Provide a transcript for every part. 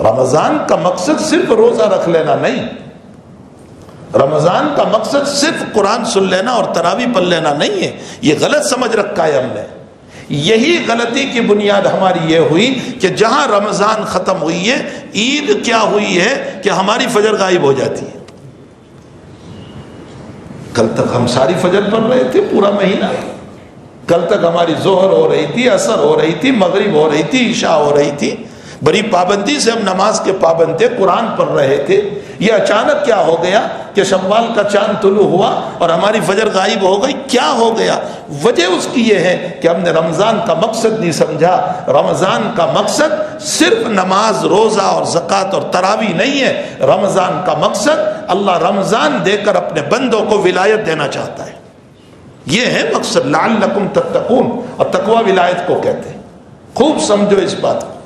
رمضان کا مقصد صرف روزہ رکھ لینا نہیں، رمضان کا مقصد صرف قرآن سن لینا اور تراویح پڑھ لینا نہیں ہے. یہ غلط سمجھ رکھا ہے ہم نے. یہی غلطی کی بنیاد ہماری یہ ہوئی کہ جہاں رمضان ختم ہوئی ہے، عید کیا ہوئی ہے کہ ہماری فجر غائب ہو جاتی ہے. کل تک ہم ساری فجر پڑھ رہے تھے پورا مہینہ، کل تک ہماری ظہر ہو رہی تھی، عصر ہو رہی تھی، مغرب ہو رہی تھی، عشاء ہو رہی تھی، بڑی پابندی سے ہم نماز کے پابند تھے، قرآن پڑھ رہے تھے. یہ اچانک کیا ہو گیا کہ شوال کا چاند طلوع ہوا اور ہماری فجر غائب ہو گئی؟ کیا ہو گیا؟ وجہ اس کی یہ ہے کہ ہم نے رمضان کا مقصد نہیں سمجھا. رمضان کا مقصد صرف نماز، روزہ اور زکوٰۃ اور تراویح نہیں ہے. رمضان کا مقصد اللہ رمضان دے کر اپنے بندوں کو ولایت دینا چاہتا ہے. یہ ہے مقصد، لعلکم تتقون، اور تقوی ولایت کو کہتے ہیں. خوب سمجھو اس بات کو.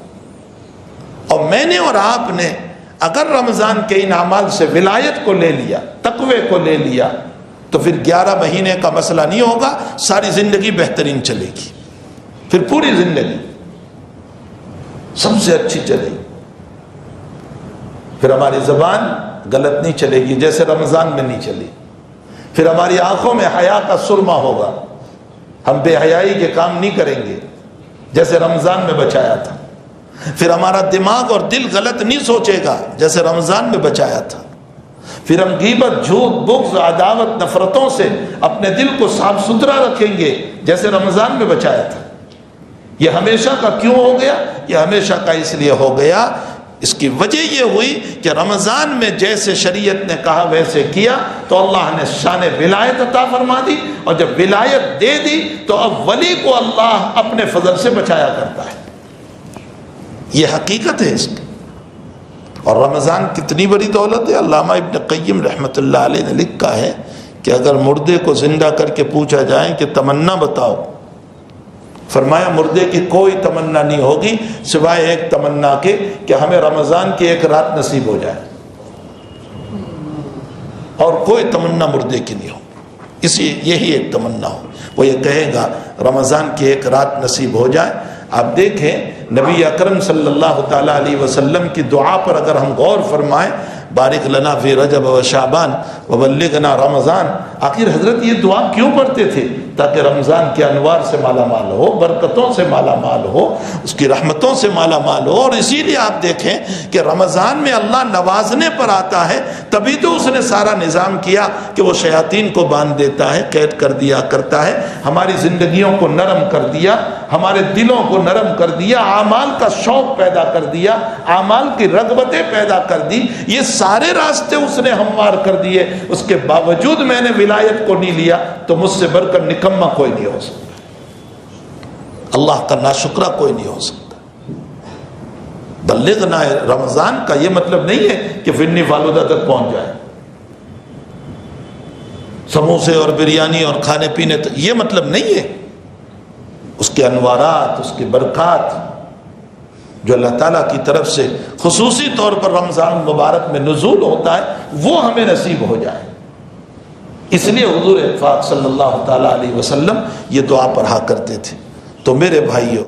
اور میں نے اور آپ نے اگر رمضان کے ان اعمال سے ولایت کو لے لیا، تقوی کو لے لیا، تو پھر 11 مہینے کا مسئلہ نہیں ہوگا، ساری زندگی بہترین چلے گی. پھر پوری زندگی سب سے اچھی چلے گی. پھر ہماری زبان غلط نہیں چلے گی جیسے رمضان میں نہیں چلی. پھر ہماری آنکھوں میں حیا کا سرما ہوگا، ہم بے حیائی کے کام نہیں کریں گے جیسے رمضان میں بچایا تھا. پھر ہمارا دماغ اور دل غلط نہیں سوچے گا جیسے رمضان میں بچایا تھا. پھر ہم غیبت، جھوٹ، بغض، عداوت، نفرتوں سے اپنے دل کو صاف ستھرا رکھیں گے جیسے رمضان میں بچایا تھا. یہ ہمیشہ کا کیوں ہو گیا؟ یہ ہمیشہ کا اس لیے ہو گیا، اس کی وجہ یہ ہوئی کہ رمضان میں جیسے شریعت نے کہا ویسے کیا تو اللہ نے شان ولایت عطا فرما دی، اور جب ولایت دے دی تو اب ولی کو اللہ اپنے فضل سے بچایا کرتا ہے. یہ حقیقت ہے اس کی. اور رمضان کتنی بڑی دولت ہے. علامہ ابن قیم رحمۃ اللہ علیہ نے لکھا ہے کہ اگر مردے کو زندہ کر کے پوچھا جائے کہ تمنا بتاؤ، فرمایا مردے کی کوئی تمنا نہیں ہوگی سوائے ایک تمنا کے کہ ہمیں رمضان کی ایک رات نصیب ہو جائے، اور کوئی تمنا مردے کی نہیں ہوگی. یہی ایک تمنا ہو، وہ یہ کہے گا رمضان کی ایک رات نصیب ہو جائے. آپ دیکھیں نبی اکرم صلی اللہ تعالیٰ علیہ وسلم کی دعا پر اگر ہم غور فرمائیں، بارک لنا فی رجب و شعبان وبلغنا رمضان، آخر حضرت یہ دعا کیوں پڑھتے تھے؟ تاکہ رمضان کے انوار سے مالا مال ہو، برکتوں سے مالا مال ہو، اس کی رحمتوں سے مالا مال ہو. اور اسی لیے آپ دیکھیں کہ رمضان میں اللہ نوازنے پر آتا ہے، تبھی تو اس نے سارا نظام کیا کہ وہ شیاطین کو باندھ دیتا ہے، قید کر دیا کرتا ہے، ہماری زندگیوں کو نرم کر دیا، ہمارے دلوں کو نرم کر دیا، اعمال کا شوق پیدا کر دیا، اعمال کی رغبتیں پیدا کر دی. یہ سارے راستے اس نے ہموار کر دیے. اس کے باوجود میں نے ولایت کو نہیں لیا تو مجھ سے بڑھ کر نکما کوئی نہیں ہو سکتا، اللہ کا ناشکرا کوئی نہیں ہو سکتا. بلغنا رمضان کا یہ مطلب نہیں ہے کہ فنی فالودہ تک پہنچ جائے، سموسے اور بریانی اور کھانے پینے تک، یہ مطلب نہیں ہے. اس کے انوارات، اس کے برکات جو اللہ تعالیٰ کی طرف سے خصوصی طور پر رمضان مبارک میں نزول ہوتا ہے، وہ ہمیں نصیب ہو جائے. اس لیے حضور پاک صلی اللہ تعالیٰ علیہ وسلم یہ دعا پڑھا کرتے تھے. تو میرے بھائیو،